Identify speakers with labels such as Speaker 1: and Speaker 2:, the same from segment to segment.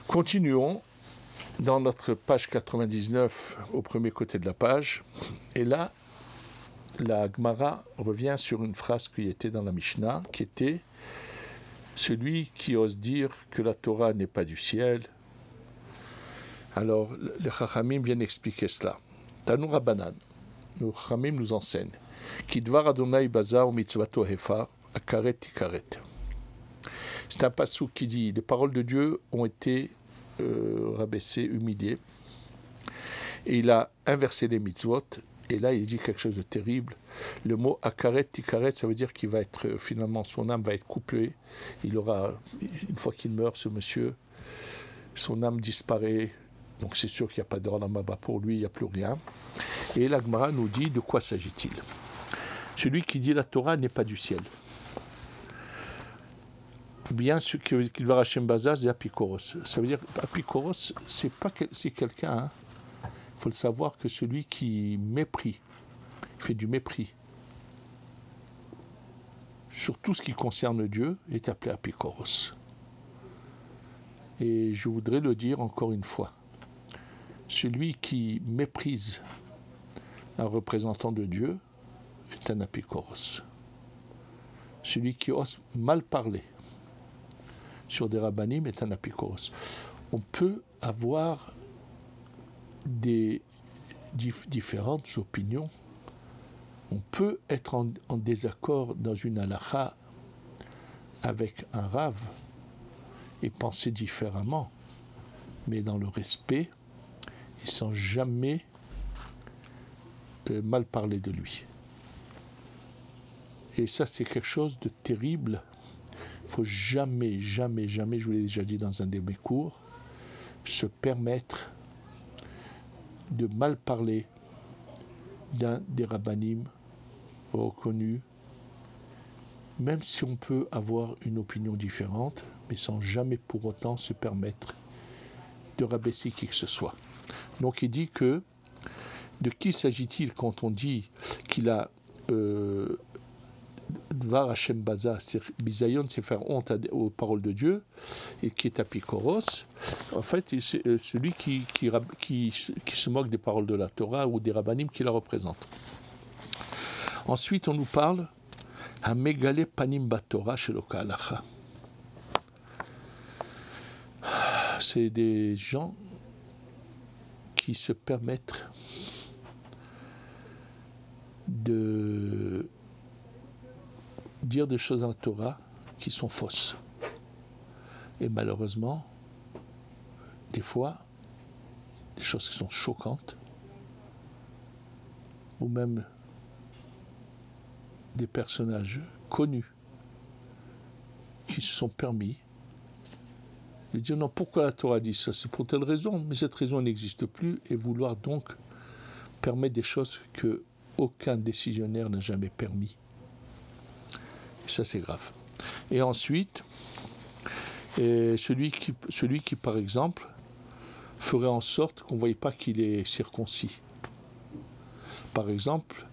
Speaker 1: Continuons dans notre page 99 au premier côté de la page. Et là, la Gemara revient sur une phrase qui était dans la Mishnah, qui était « Celui qui ose dire que la Torah n'est pas du ciel ». Alors, les Chachamim viennent expliquer cela. Tanu Rabbanan, les Chachamim nous enseignent « Ki dvar Adonai bazar mitzvato hefar, akaret tikaret ». C'est un passouk qui dit « Les paroles de Dieu ont été rabaissées, humiliées ». Et il a inversé les mitzvot. Et là, il dit quelque chose de terrible. Le mot akaret tikaret, ça veut dire qu'il va être, finalement, son âme va être couplée. Il aura, une fois qu'il meurt, ce monsieur, son âme disparaît. Donc c'est sûr qu'il n'y a pas d'Olam Haba pour lui, il n'y a plus rien. Et la Gemara nous dit de quoi s'agit-il. Celui qui dit la Torah n'est pas du ciel. Bien ce qu'il va Hashem Baza, c'est Apikoros. Ça veut dire Apikoros, c'est quelqu'un. Hein. Il faut le savoir que celui qui fait du mépris sur tout ce qui concerne Dieu est appelé Apikoros. Et je voudrais le dire encore une fois. Celui qui méprise un représentant de Dieu est un Apikoros. Celui qui ose mal parler sur des rabbanim est un Apikoros. On peut avoir des différentes opinions. On peut être en désaccord dans une halakha avec un rav et penser différemment, mais dans le respect et sans jamais mal parler de lui. Et ça, c'est quelque chose de terrible. Il ne faut jamais, jamais, jamais, je vous l'ai déjà dit dans un de mes cours, se permettre de mal parler d'un des rabbanim reconnus, même si on peut avoir une opinion différente, mais sans jamais pour autant se permettre de rabaisser qui que ce soit. Donc il dit que, de qui s'agit-il quand on dit qu'il a Dvar Hashem Baza, c'est Bisayon, c'est faire honte aux paroles de Dieu, et qui est Apikoros. En fait, c'est celui qui se moque des paroles de la Torah ou des rabbanim qui la représentent. Ensuite, on nous parle Hamegale Panim Batorah Sheloka Halacha. C'est des gens qui se permettent de dire des choses en la Torah qui sont fausses. Et malheureusement, des fois, des choses qui sont choquantes, ou même des personnages connus qui se sont permis de dire non, pourquoi la Torah dit ça? C'est pour telle raison, mais cette raison n'existe plus, et vouloir donc permettre des choses que aucun décisionnaire n'a jamais permis. Ça, c'est grave. Et ensuite, celui qui, par exemple, ferait en sorte qu'on ne voyait pas qu'il est circoncis. Par exemple,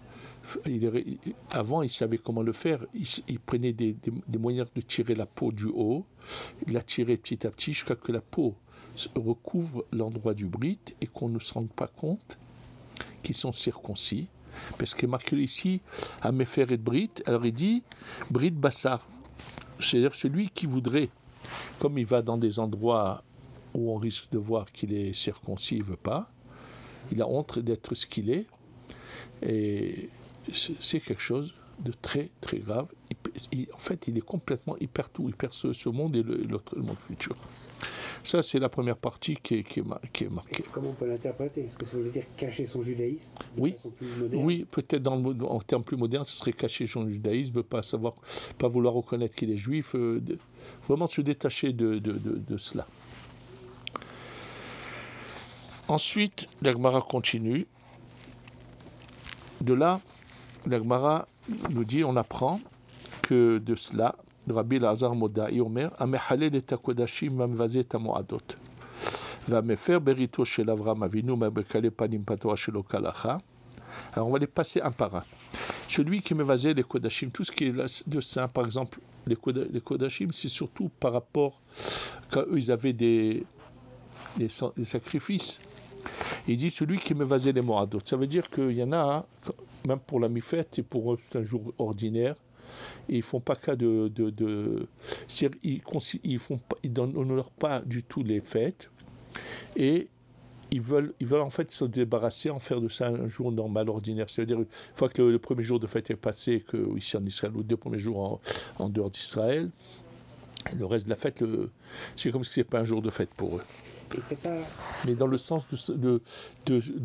Speaker 1: avant, il savait comment le faire. Il prenait des moyens de tirer la peau du haut. Il la tirait petit à petit jusqu'à ce que la peau recouvre l'endroit du brit et qu'on ne se rende pas compte qu'ils sont circoncis. Parce qu'il est marqué ici, à Mefer et Brit, alors il dit Brit Bassar. C'est-à-dire celui qui voudrait, comme il va dans des endroits où on risque de voir qu'il est circoncis, il ne veut pas, il a honte d'être ce qu'il est, et c'est quelque chose de très très grave. En fait, il est complètement, il perd tout, il perd ce monde et le monde futur. Ça, c'est la première partie qui est marquée.
Speaker 2: Comment on peut l'interpréter? Est-ce que ça veut dire cacher son judaïsme
Speaker 1: oui.
Speaker 2: de façon plus moderne?
Speaker 1: Oui, peut-être en termes plus modernes, ce serait cacher son judaïsme, pas vouloir reconnaître qu'il est juif, vraiment se détacher de cela. Ensuite, la Gemara continue. De là, la Gemara nous dit, on apprend que de cela, Rabbi Elazar Moda'i Omer, Amechalel et hakodashim vamvaze et hamoadot. Vamefer berito shel Avram Avinu mabekale panim patoa shelo kalacha. Alors on va les passer un par un. Celui qui mevazait les kodashim, tout ce qui est de saint, par exemple, les kodashim, c'est surtout par rapport quand eux ils avaient des sacrifices. Il dit celui qui mevazait les moadot. Ça veut dire qu'il y en a, même pour la mi-fête, c'est pour eux c'est un jour ordinaire. Et ils font pas cas c'est-à-dire ils n'honorent pas du tout les fêtes et ils veulent en fait se débarrasser, en faire de ça un jour normal, ordinaire. C'est-à-dire une fois que le premier jour de fête est passé, que ici en Israël, ou 2 premiers jours en dehors d'Israël, le reste de la fête, c'est comme si c'est pas un jour de fête pour eux. Mais dans le sens de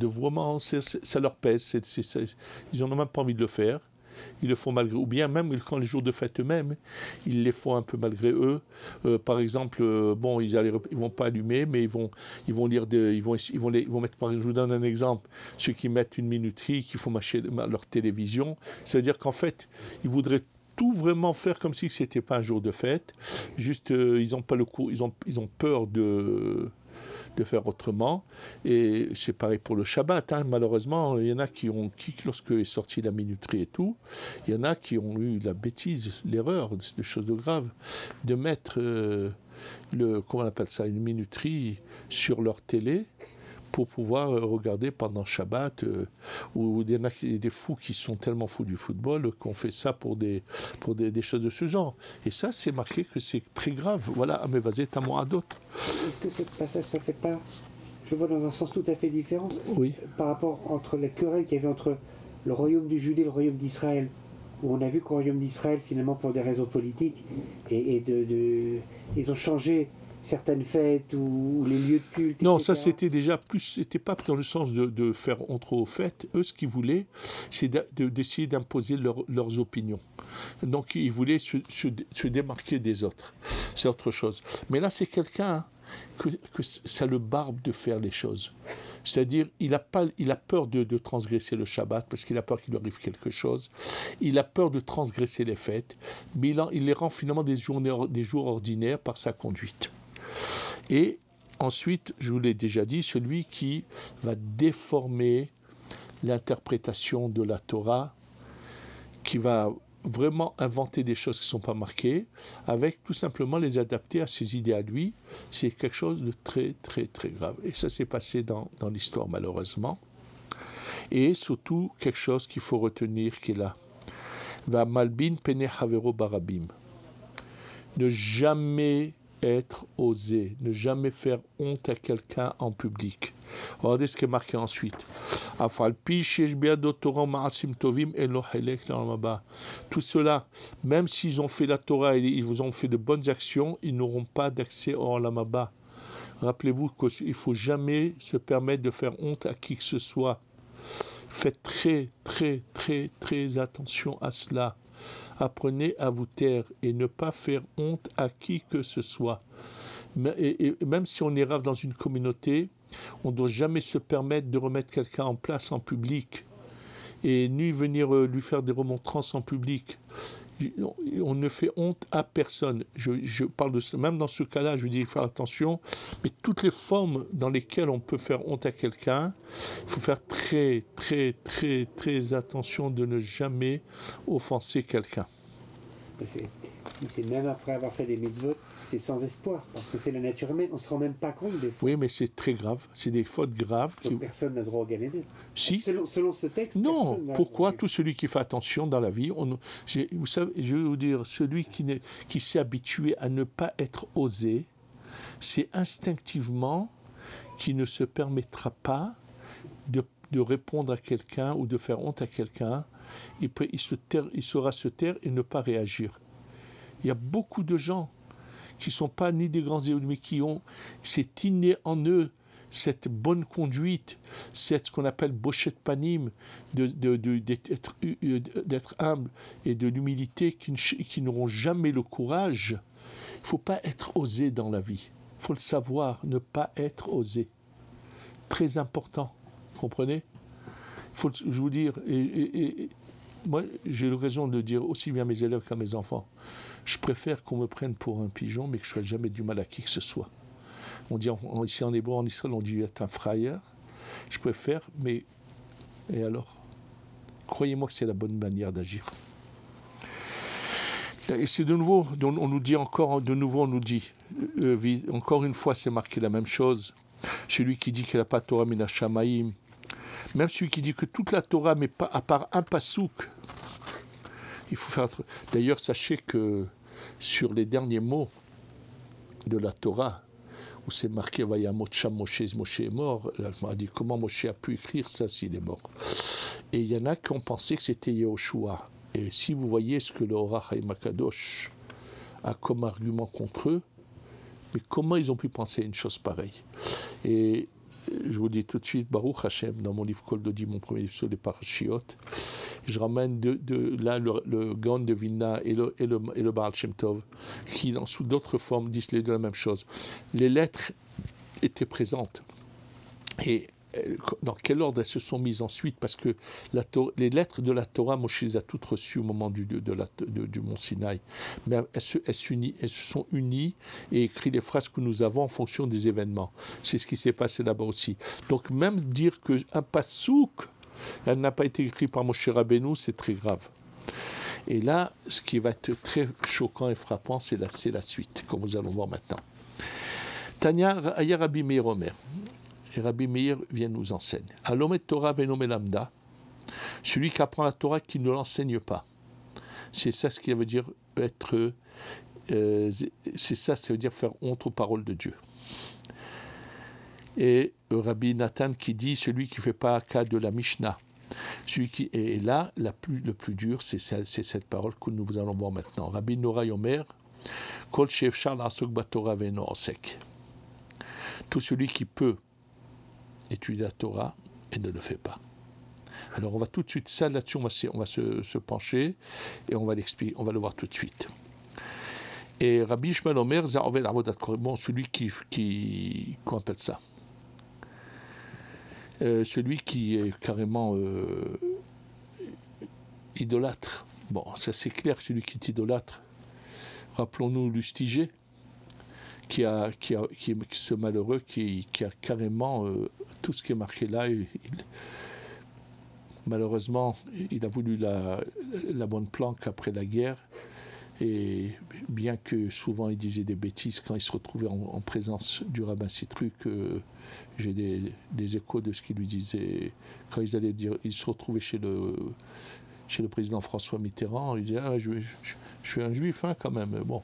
Speaker 1: vraiment, ça leur pèse, ils n'en ont même pas envie de le faire. Ils le font malgré eux, ou bien même quand les jours de fête eux-mêmes, ils les font un peu malgré eux. Par exemple, ils vont pas allumer, mais ils vont lire ils vont mettre, par exemple, je vous donne un exemple, ceux qui mettent une minuterie, qui font marcher leur télévision, c'est-à-dire qu'en fait, ils voudraient tout vraiment faire comme si c'était pas un jour de fête. Juste, ils ont pas le coup, ils ont peur de faire autrement. Et c'est pareil pour le Shabbat. Malheureusement, il y en a qui, lorsque est sortie la minuterie et tout, il y en a qui ont eu la bêtise, l'erreur, c'est des choses de graves, de mettre comment on appelle ça, une minuterie sur leur télé pour pouvoir regarder pendant Shabbat, ou il y en a des fous qui sont tellement fous du football qu'on fait ça pour des choses de ce genre. Et ça, c'est marqué que c'est très grave. Voilà, Amevazé Tamoadot.
Speaker 2: Est-ce que ce passage, ça fait pas, je vois dans un sens tout à fait différent,
Speaker 1: oui,
Speaker 2: par rapport entre la querelle qu'il y avait entre le royaume du Judée et le royaume d'Israël, où on a vu qu'au royaume d'Israël, finalement, pour des raisons politiques, ils ont changé certaines fêtes ou les lieux de culte.
Speaker 1: Non,
Speaker 2: etc.
Speaker 1: ça c'était déjà plus, c'était pas dans le sens de faire honte aux fêtes. Eux, ce qu'ils voulaient, c'est d'essayer d'imposer leurs opinions. Donc, ils voulaient se démarquer des autres. C'est autre chose. Mais là, c'est quelqu'un que ça le barbe de faire les choses. C'est-à-dire, il a peur de transgresser le Shabbat parce qu'il a peur qu'il lui arrive quelque chose. Il a peur de transgresser les fêtes, mais il les rend finalement des jours ordinaires par sa conduite. Et ensuite, je vous l'ai déjà dit, celui qui va déformer l'interprétation de la Torah, qui va vraiment inventer des choses qui ne sont pas marquées, avec tout simplement les adapter à ses idées à lui, c'est quelque chose de très très très grave. Et ça s'est passé dans l'histoire malheureusement. Et surtout, quelque chose qu'il faut retenir qui est là. Va malbin pene havero barabim. Ne jamais être osé, ne jamais faire honte à quelqu'un en public. Regardez ce qui est marqué ensuite. Tout cela, même s'ils ont fait la Torah et ils vous ont fait de bonnes actions, ils n'auront pas d'accès au Olam Haba. Rappelez-vous qu'il ne faut jamais se permettre de faire honte à qui que ce soit. Faites très, très, très, très attention à cela. Apprenez à vous taire et ne pas faire honte à qui que ce soit. Et même si on est rave dans une communauté, on ne doit jamais se permettre de remettre quelqu'un en place en public et ni venir lui faire des remontrances en public. On ne fait honte à personne. Je parle de ça. Même dans ce cas-là, je dis faire attention. Mais toutes les formes dans lesquelles on peut faire honte à quelqu'un, il faut faire très, très, très, très attention de ne jamais offenser quelqu'un.
Speaker 2: Si c'est même après avoir fait des mitzvot, c'est sans espoir, parce que c'est la nature humaine, on ne se rend même pas compte des fois.
Speaker 1: Oui, mais c'est très grave, c'est des fautes graves.
Speaker 2: Donc personne n'a droit au Gan Eden.
Speaker 1: Si.
Speaker 2: Selon ce texte.
Speaker 1: Non, pourquoi tout celui qui fait attention dans la vie, vous savez, je vais vous dire, celui qui s'est habitué à ne pas être osé, c'est instinctivement qui ne se permettra pas de répondre à quelqu'un ou de faire honte à quelqu'un. Il saura se taire et ne pas réagir. Il y a beaucoup de gens qui ne sont pas ni des grands ennemis, c'est inné en eux, cette bonne conduite, ce qu'on appelle bochet panim, d'être humble et de l'humilité, qui n'auront jamais le courage. Il ne faut pas être osé dans la vie. Il faut le savoir, ne pas être osé. Très important, comprenez ? Je vous dire, moi, j'ai eu raison de dire aussi bien à mes élèves qu'à mes enfants, je préfère qu'on me prenne pour un pigeon, mais que je ne fasse jamais du mal à qui que ce soit. On dit, ici en hébreu, en Israël, on dit être un frayeur. Je préfère, mais... Et alors? Croyez-moi que c'est la bonne manière d'agir. Et c'est de nouveau, on nous dit encore, de nouveau, on nous dit, encore une fois, c'est marqué la même chose. Celui qui dit qu'il n'a pas Torah mina Shamaïm, même celui qui dit que toute la Torah, mais pas, à part un pasouk, il faut faire. D'ailleurs, sachez que sur les derniers mots de la Torah, où c'est marqué Vayamot Sham Moshe, Moshe est mort, là, je me dit comment Moshe a pu écrire ça s'il est mort. Et il y en a qui ont pensé que c'était Yehoshua. Et si vous voyez ce que le Orach Haïm HaKadosh a comme argument contre eux, mais comment ils ont pu penser à une chose pareille? Et je vous dis tout de suite, Baruch Hashem, dans mon livre Kol Dodi, mon premier livre sur les Parashiot, je ramène de là le Gaon de Vilna et le Baal Shem Tov, qui, sous d'autres formes, disent les deux la même chose. Les lettres étaient présentes. Et dans quel ordre elles se sont mises ensuite? Parce que les lettres de la Torah, Moshe les a toutes reçues au moment du mont Sinaï. Mais elles se sont unies et écrit les phrases que nous avons en fonction des événements. C'est ce qui s'est passé là-bas aussi. Donc même dire qu'un pasouk, elle n'a pas été écrite par Moshe Rabbeinu, c'est très grave. Et là, ce qui va être très choquant et frappant, c'est la suite, comme nous allons voir maintenant. Tanya Aya Rabbi Meir Omer. Et Rabbi Meir vient nous enseigner. Alomet Torah veno melamda, celui qui apprend la Torah qui ne l'enseigne pas. C'est ça ce qui veut dire être. C'est ça veut dire faire honte aux paroles de Dieu. Et Rabbi Nathan qui dit celui qui ne fait pas cas de la Mishnah. Et là, le plus dur, c'est cette parole que nous allons voir maintenant. Rabbi Nora Yomer, Kol she'efshar la'asok baTorah ve'eno osek. Tout celui qui peut étudier la Torah et ne le fait pas. Alors on va tout de suite, ça là-dessus on va se pencher et on va l'expliquer, on va le voir tout de suite. Et Rabbi Ishmael Omer, Za'ovel Avodat Kohen, bon, celui qui qu'on appelle ça, celui qui est carrément idolâtre. Bon, ça c'est clair, celui qui est idolâtre. Rappelons-nous Lustigé, qui est ce malheureux qui a carrément tout ce qui est marqué là. Malheureusement, il a voulu la bonne planque après la guerre. Et bien que souvent il disait des bêtises, quand il se retrouvait en présence du rabbin Citruc, j'ai des échos de ce qu'il lui disait. Quand il se retrouvait chez le président François Mitterrand, il disait « je suis un juif quand même ». Bon,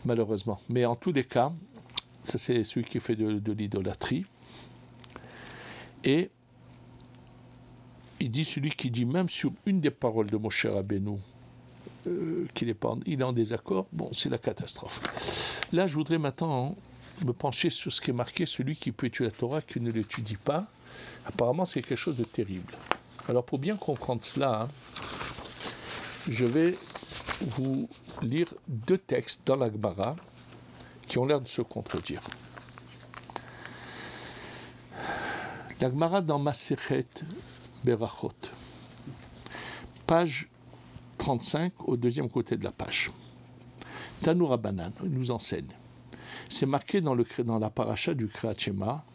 Speaker 1: malheureusement. Mais en tous les cas, ça c'est celui qui fait de l'idolâtrie. Et il dit, celui qui dit même sur une des paroles de Moshe Rabbeinu, qu'il il est en désaccord, bon, c'est la catastrophe. Là, je voudrais maintenant me pencher sur ce qui est marqué, celui qui peut étudier la Torah, qui ne l'étudie pas. Apparemment, c'est quelque chose de terrible. Alors, pour bien comprendre cela, je vais vous lire deux textes dans la Gemara qui ont l'air de se contredire. La Gemara dans Masechet Berachot, page 35, au deuxième côté de la page. Tanu Rabbanan nous enseigne. C'est marqué dans la paracha du Kriyat Shema,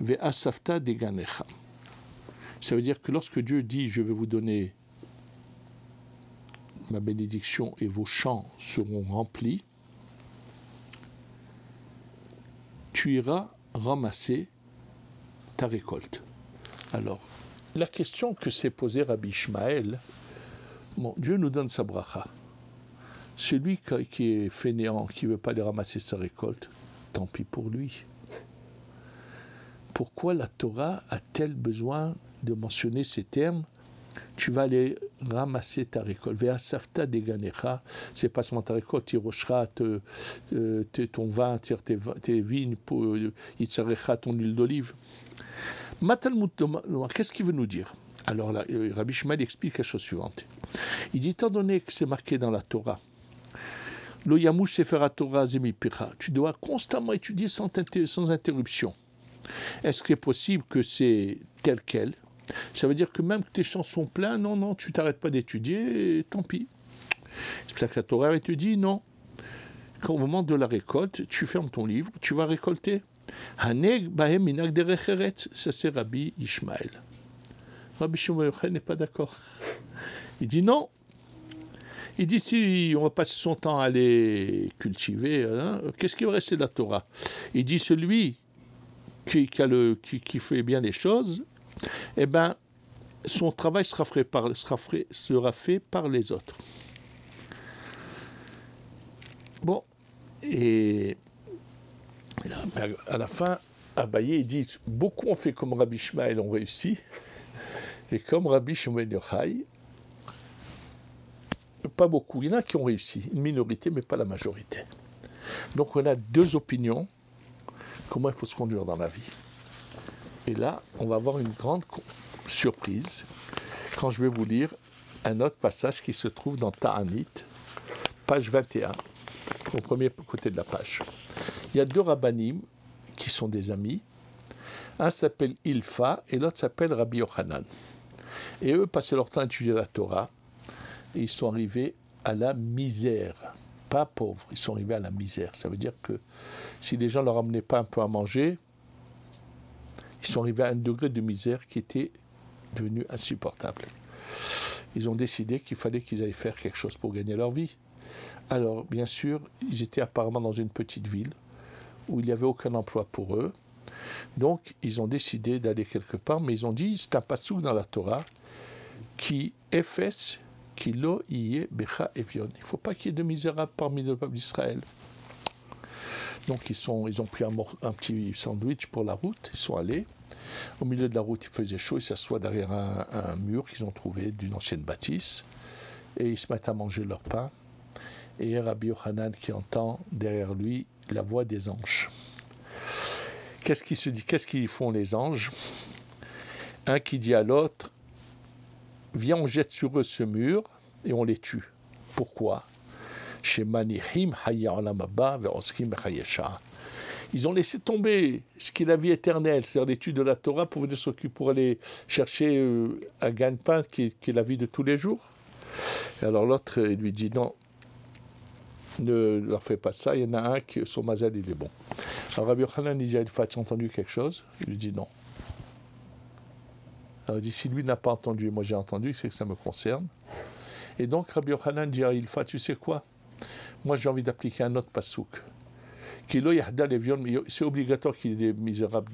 Speaker 1: Ve'asafta deganecha. Ça veut dire que lorsque Dieu dit « Je vais vous donner ma bénédiction et vos champs seront remplis », tu iras ramasser ta récolte. Alors, la question que s'est posée Rabbi Ishmael, bon, Dieu nous donne sa bracha. Celui qui est fainéant, qui ne veut pas aller ramasser sa récolte, tant pis pour lui. Pourquoi la Torah a-t-elle besoin de mentionner ces termes? Tu vas aller ramasser ta récolte. Ve'asafta deganecha, c'est pas seulement ta récolte, tiroshra ton vin, tes vignes, yitzarecha ton huile d'olive. Qu'est-ce qu'il veut nous dire? Alors là, Rabbi Ishmael explique la chose suivante. Il dit, étant donné que c'est marqué dans la Torah, Lo yamush sefer Torah zemipicha, tu dois constamment étudier sans interruption. Est-ce que c'est possible que c'est tel quel, Ça veut dire que même que tes champs sont pleins, non, tu t'arrêtes pas d'étudier, et tant pis. C'est pour ça que la Torah te dit non. Quand au moment de la récolte, tu fermes ton livre, tu vas récolter. Haneg bahem minag derech eretz. Ça c'est Rabbi Ishmael. Rabbi Shimon Yochai n'est pas d'accord. Il dit non. Il dit si on va passer son temps à les cultiver, hein, qu'est-ce qui va rester de la Torah? Il dit celui qui fait bien les choses, eh ben, son travail sera fait par les autres. Bon, et à la fin, Abaye dit beaucoup ont fait comme Rabbi Ishmael ont réussi, et comme Rabbi Shimon Yochai, pas beaucoup. Il y en a qui ont réussi, une minorité, mais pas la majorité. Donc on a deux opinions, comment il faut se conduire dans la vie. Et là, on va avoir une grande surprise quand je vais vous lire un autre passage qui se trouve dans Ta'anit, page 21, au premier côté de la page. Il y a deux rabbanim qui sont des amis. Un s'appelle Ilfa et l'autre s'appelle Rabbi Yochanan. Et eux passaient leur temps à étudier la Torah et ils sont arrivés à la misère. Pas pauvres, ils sont arrivés à la misère. Ça veut dire que si les gens leur amenaient pas un peu à manger, ils sont arrivés à un degré de misère qui était devenu insupportable. Ils ont décidé qu'il fallait qu'ils aillent faire quelque chose pour gagner leur vie. Alors, bien sûr, ils étaient apparemment dans une petite ville où il n'y avait aucun emploi pour eux. Donc, ils ont décidé d'aller quelque part, mais ils ont dit, c'est un passouk dans la Torah, qui efes, qui lo iye becha evion. Il ne faut pas qu'il y ait de misérables parmi le peuple d'Israël. Donc, ils ont pris un petit sandwich pour la route, ils sont allés. Au milieu de la route, il faisait chaud, ils s'assoient derrière un mur qu'ils ont trouvé d'une ancienne bâtisse, et ils se mettent à manger leur pain. Et Rabbi Yochanan qui entend derrière lui la voix des anges. Qu'est-ce qui se dit? Qu'est-ce qu'ils font les anges? Un qui dit à l'autre, viens, on jette sur eux ce mur et on les tue. Pourquoi? Ils ont laissé tomber ce qui est la vie éternelle, c'est-à-dire l'étude de la Torah pour venir s'occuper, pour aller chercher un gagne-pain qui est la vie de tous les jours. Et alors l'autre lui dit non, ne leur fais pas ça, il y en a un qui, son mazal, il est bon. Alors Rabbi Yochanan dit, as-tu entendu quelque chose? Il lui dit non. Alors il dit, si lui n'a pas entendu et moi j'ai entendu, c'est que ça me concerne. Et donc Rabbi Yochanan dit à Ilfa, tu sais quoi? Moi j'ai envie d'appliquer un autre passouk. C'est obligatoire qu'il y ait des misérables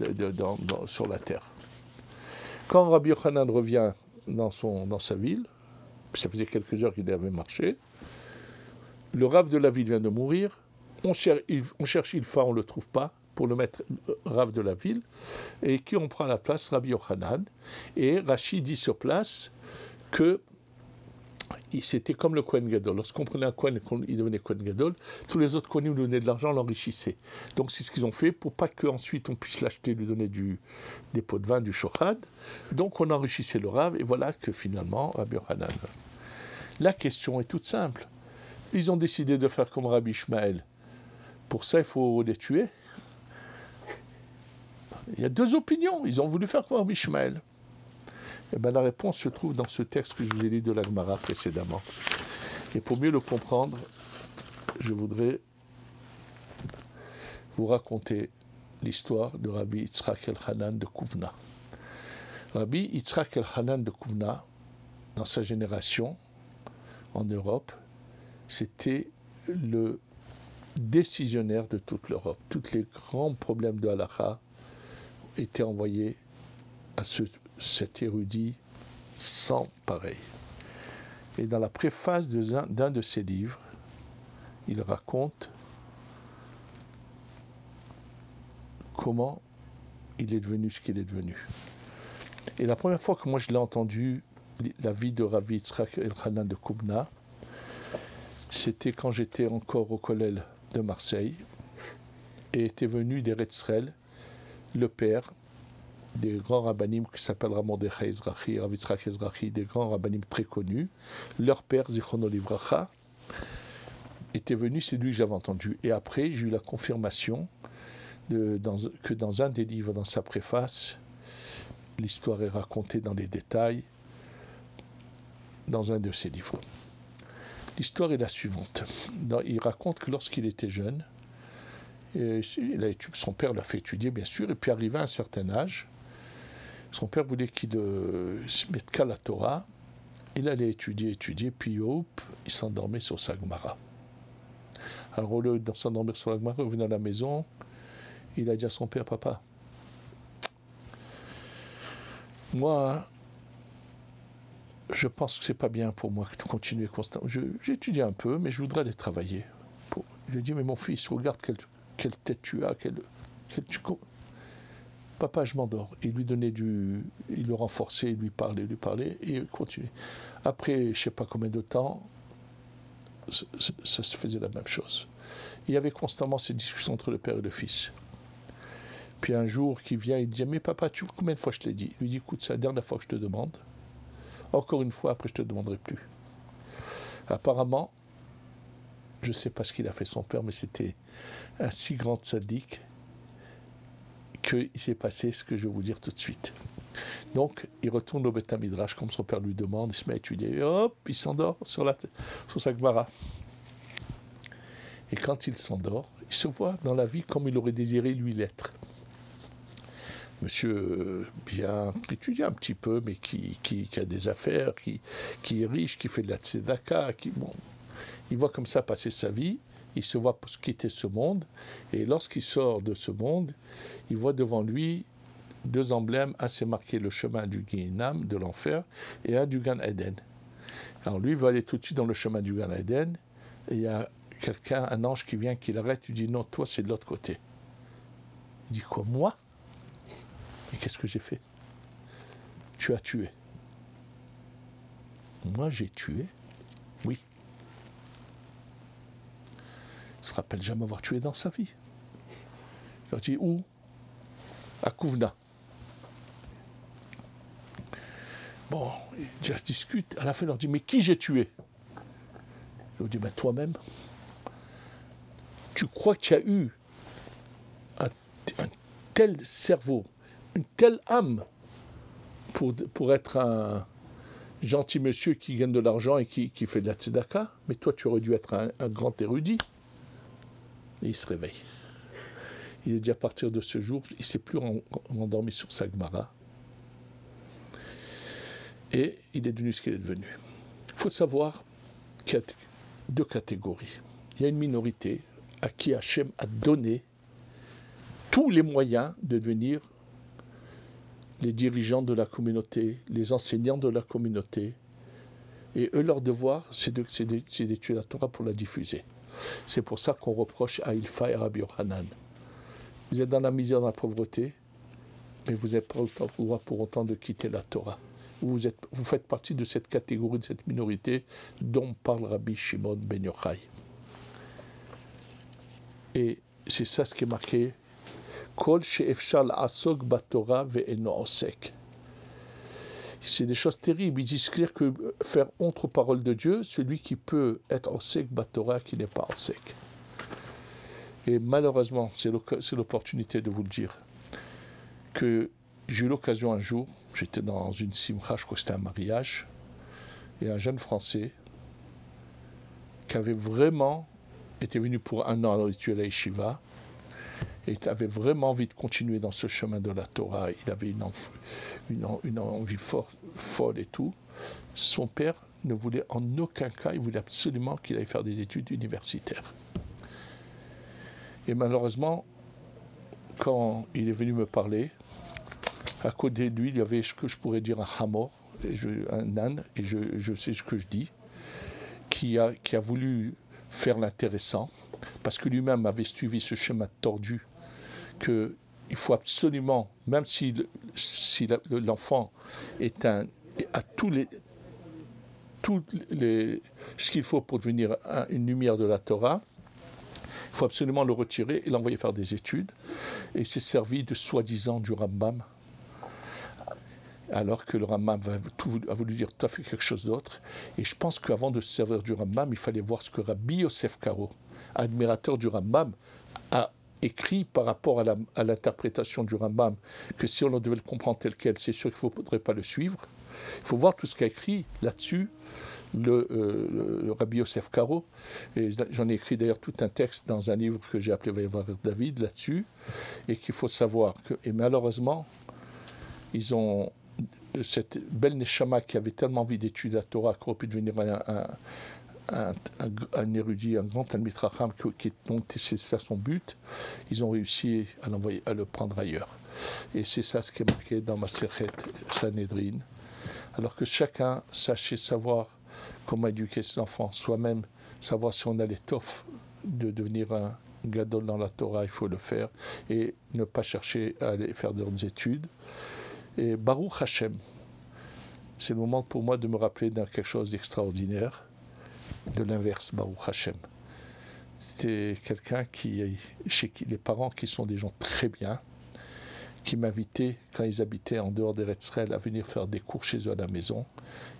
Speaker 1: sur la terre. Quand Rabbi Yochanan revient dans sa ville, ça faisait quelques heures qu'il avait marché, le Rav de la ville vient de mourir, on cherche Ilfa, on ne le trouve pas, pour le mettre Rav de la ville, et qui on prend à la place? Rabbi Yochanan. Et Rashi dit sur place que c'était comme le Kohen Gadol. Lorsqu'on prenait un Kohen, il devenait Kohen Gadol, tous les autres Kohenim lui donnaient de l'argent, l'enrichissaient. Donc c'est ce qu'ils ont fait pour pas qu'ensuite on puisse l'acheter, lui donner des pots de vin, du shochad. Donc on enrichissait le Rav, et voilà que finalement, Rabbi Yochanan. La question est toute simple. Ils ont décidé de faire comme Rabbi Ishmael. Pour ça, il faut les tuer. Il y a deux opinions. Ils ont voulu faire comme Rabbi Ishmael. Et bien, la réponse se trouve dans ce texte que je vous ai lu de la Gemara précédemment. Et pour mieux le comprendre, je voudrais vous raconter l'histoire de Rabbi Yitzhak El-Hanan de Kouvna. Rabbi Yitzhak El-Hanan de Kouvna, dans sa génération, en Europe, c'était le décisionnaire de toute l'Europe. Tous les grands problèmes de halakha étaient envoyés à cet érudit sans pareil. Et dans la préface d'un de ses livres, il raconte comment il est devenu ce qu'il est devenu. Et la première fois que moi je l'ai entendu, la vie de Rabbi Yitzhak El-Hanan de Kouvna, c'était quand j'étais encore au collège de Marseille et était venu d'Eretzrel, le père des grands rabbinim qui s'appellent Mordechai Ezrachi, Rav Yitzhak Ezrachi, des grands rabbinim très connus. Leur père, Zichrono Livracha, était venu, c'est lui que j'avais entendu. Et après, j'ai eu la confirmation que dans un des livres, dans sa préface, l'histoire est racontée dans les détails dans un de ses livres. L'histoire est la suivante. Il raconte que lorsqu'il était jeune, son père l'a fait étudier, bien sûr, et puis arrivé à un certain âge, son père voulait qu'il se mette qu'à la Torah. Il allait étudier, puis hop, il s'endormait sur sa Gemara. Alors au lieu de s'endormir sur la Gemara, il revenait à la maison, il a dit à son père, papa, moi, je pense que c'est pas bien pour moi de continuer constamment. J'étudie un peu, mais je voudrais aller travailler. Il lui a dit, mais mon fils, regarde quelle tête tu as, papa, je m'endors. Il lui donnait il le renforçait, il lui parlait, et il continuait. Après, je ne sais pas combien de temps, ça se faisait la même chose. Il y avait constamment ces discussions entre le père et le fils. Puis un jour, qui vient, il dit, mais papa, combien de fois je te l'ai dit? Il lui dit, écoute, c'est la dernière fois que je te demande. Encore une fois, après, je ne te demanderai plus. Apparemment, je ne sais pas ce qu'il a fait son père, mais c'était un si grand sadique qu'il s'est passé ce que je vais vous dire tout de suite. Donc, il retourne au Beth Midrash, comme son père lui demande, il se met à étudier, et hop, il s'endort sur sa Gemara. Et quand il s'endort, il se voit dans la vie comme il aurait désiré lui l'être. Monsieur bien étudié un petit peu, mais qui a des affaires, qui est riche, qui fait de la tzedaka, il voit comme ça passer sa vie, il se voit quitter ce monde, et lorsqu'il sort de ce monde, il voit devant lui deux emblèmes, un c'est marqué le chemin du Guéhinam, de l'enfer, et un du Gan Eden. Alors lui, il veut aller tout de suite dans le chemin du Gan Eden, et il y a quelqu'un, un ange qui vient, qui l'arrête, il dit non, toi c'est de l'autre côté. Il dit quoi, moi? Mais qu'est-ce que j'ai fait? Tu as tué. Moi, j'ai tué? Oui. Il ne se rappelle jamais avoir tué dans sa vie. Je leur dis, où? À Kouvna. Bon, ils se discutent. À la fin, il leur dit, mais qui j'ai tué? Je leur dis, ben toi-même. Tu crois que tu as eu un tel cerveau, une telle âme pour être un gentil monsieur qui gagne de l'argent et qui fait de la tzedaka, mais toi tu aurais dû être un grand érudit. Et il se réveille. Il est dit à partir de ce jour, il ne s'est plus endormi sur sa Gemara. Et il est devenu ce qu'il est devenu. Il faut savoir qu'il y a deux catégories. Il y a une minorité à qui Hachem a donné tous les moyens de devenir les dirigeants de la communauté, les enseignants de la communauté. Et eux, leur devoir, c'est d'étudier la Torah pour la diffuser. C'est pour ça qu'on reproche à Ilfa et Rabbi Yochanan. Vous êtes dans la misère, dans la pauvreté, mais vous n'avez pas le droit pour autant de quitter la Torah. Vous faites partie de cette catégorie, de cette minorité dont parle Rabbi Shimon ben Yochai. Et c'est ça ce qui est marqué. Kol she'efshar la'asok baTorah ve'eno osek. C'est des choses terribles. Ils disent clair que faire honte aux paroles de Dieu, celui qui peut être osek baTorah, qui n'est pas osek. Et malheureusement, c'est l'opportunité de vous le dire, que j'ai eu l'occasion un jour, j'étais dans une simcha, je crois que c'était un mariage, et un jeune Français qui avait vraiment été venu pour un an à l'étude à Yeshiva, et avait vraiment envie de continuer dans ce chemin de la Torah. Il avait une envie folle et tout. Son père ne voulait en aucun cas, il voulait absolument qu'il aille faire des études universitaires. Et malheureusement, quand il est venu me parler, à côté de lui, il y avait ce que je pourrais dire un hamor, un âne, et je sais ce que je dis, qui a voulu faire l'intéressant, parce que lui-même avait suivi ce chemin tordu, qu'il faut absolument, même si l'enfant a ce qu'il faut pour devenir une lumière de la Torah, il faut absolument le retirer et l'envoyer faire des études. Et s'est servi de soi-disant du Rambam, alors que le Rambam a voulu dire tout à fait quelque chose d'autre. Et je pense qu'avant de se servir du Rambam, il fallait voir ce que Rabbi Yosef Karo, admirateur du Rambam, a écrit par rapport à l'interprétation du Rambam, que si on devait le comprendre tel quel, c'est sûr qu'il ne faudrait pas le suivre. Il faut voir tout ce qu'a écrit là-dessus le Rabbi Yosef Karo. Et j'en ai écrit d'ailleurs tout un texte dans un livre que j'ai appelé Vayevar David là-dessus, et qu'il faut savoir que, et malheureusement, ils ont cette belle Neshama qui avait tellement envie d'étudier la Torah qu'il aurait pu devenir un érudit, un grand Talmid Chacham, dont c'est ça son but. Ils ont réussi à le prendre ailleurs. Et c'est ça ce qui est marqué dans Masechet Sanhedrin. Alors que chacun sachait savoir comment éduquer ses enfants, soi-même savoir si on a l'étoffe de devenir un gadol dans la Torah, il faut le faire, et ne pas chercher à aller faire d'autres études. Et Baruch Hashem, c'est le moment pour moi de me rappeler d'un quelque chose d'extraordinaire, de l'inverse, Baruch Hashem. C'était quelqu'un chez qui les parents qui sont des gens très bien, qui m'invitaient, quand ils habitaient en dehors des Israël, à venir faire des cours chez eux à la maison.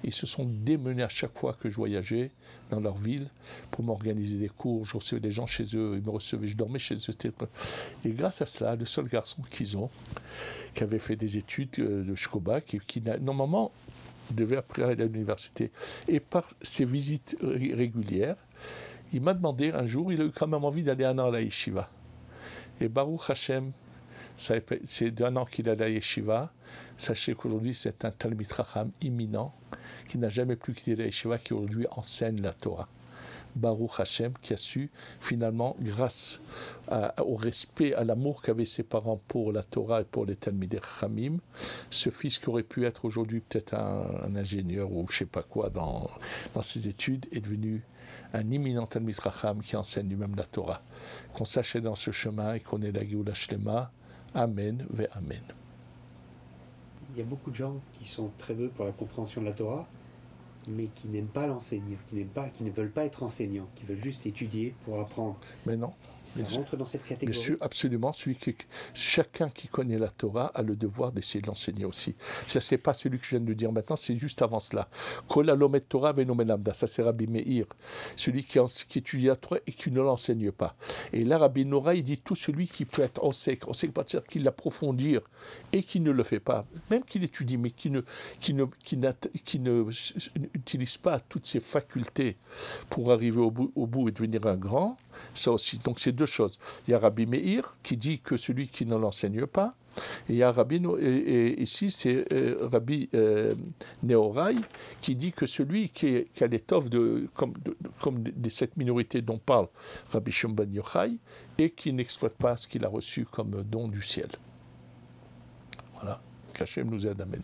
Speaker 1: Ils se sont démenés à chaque fois que je voyageais dans leur ville pour m'organiser des cours. Je recevais des gens chez eux, ils me recevaient, je dormais chez eux. Et grâce à cela, le seul garçon qu'ils ont, qui avait fait des études de Shkoba, qui normalement devait après aller à l'université, et par ses visites régulières, il m'a demandé un jour, il a eu quand même envie d'aller un an à la yeshiva. Et Baruch Hashem, c'est d'un an qu'il est à la yeshiva. Sachez qu'aujourd'hui, c'est un Talmid Chacham imminent qui n'a jamais plus quitté la yeshiva, qui aujourd'hui enseigne la Torah. Baruch Hashem, qui a su finalement, grâce au respect, à l'amour qu'avaient ses parents pour la Torah et pour les Talmidei Chachamim, ce fils qui aurait pu être aujourd'hui peut-être un ingénieur ou je ne sais pas quoi dans ses études, est devenu un imminent Talmid Chacham qui enseigne lui-même la Torah. Qu'on sachait dans ce chemin et qu'on ait la Géoula Shlema. Amen, ve Amen.
Speaker 2: Il y a beaucoup de gens qui sont très doués pour la compréhension de la Torah, mais qui n'aiment pas l'enseigner, qui ne veulent pas être enseignants, qui veulent juste étudier pour apprendre.
Speaker 1: Mais non.
Speaker 2: Ça rentre dans cette catégorie.
Speaker 1: Bien sûr, absolument. Chacun qui connaît la Torah a le devoir d'essayer de l'enseigner aussi. Ça, c'est pas celui que je viens de dire maintenant, c'est juste avant cela. Kol halomet Torah ve'eno melamda. Ça, c'est Rabbi Meir. Celui qui étudie la Torah et qui ne l'enseigne pas. Et là, Rabbi Nora, il dit tout celui qui peut être enseigne, pas dire qu'il l'approfondir et qui ne le fait pas, même qu'il étudie, mais qui ne utilise pas toutes ses facultés pour arriver au bout et devenir un grand. Ça aussi. Donc c'est deux choses. Il y a Rabbi Meir qui dit que celui qui ne l'enseigne pas, et il y a et ici c'est Rabbi Nehorai qui dit que celui qui a l'étoffe comme de cette minorité dont parle Rabbi Shimon ben Yochai et qui n'exploite pas ce qu'il a reçu comme don du ciel. Voilà. Qu'Hachem nous aide. Amen.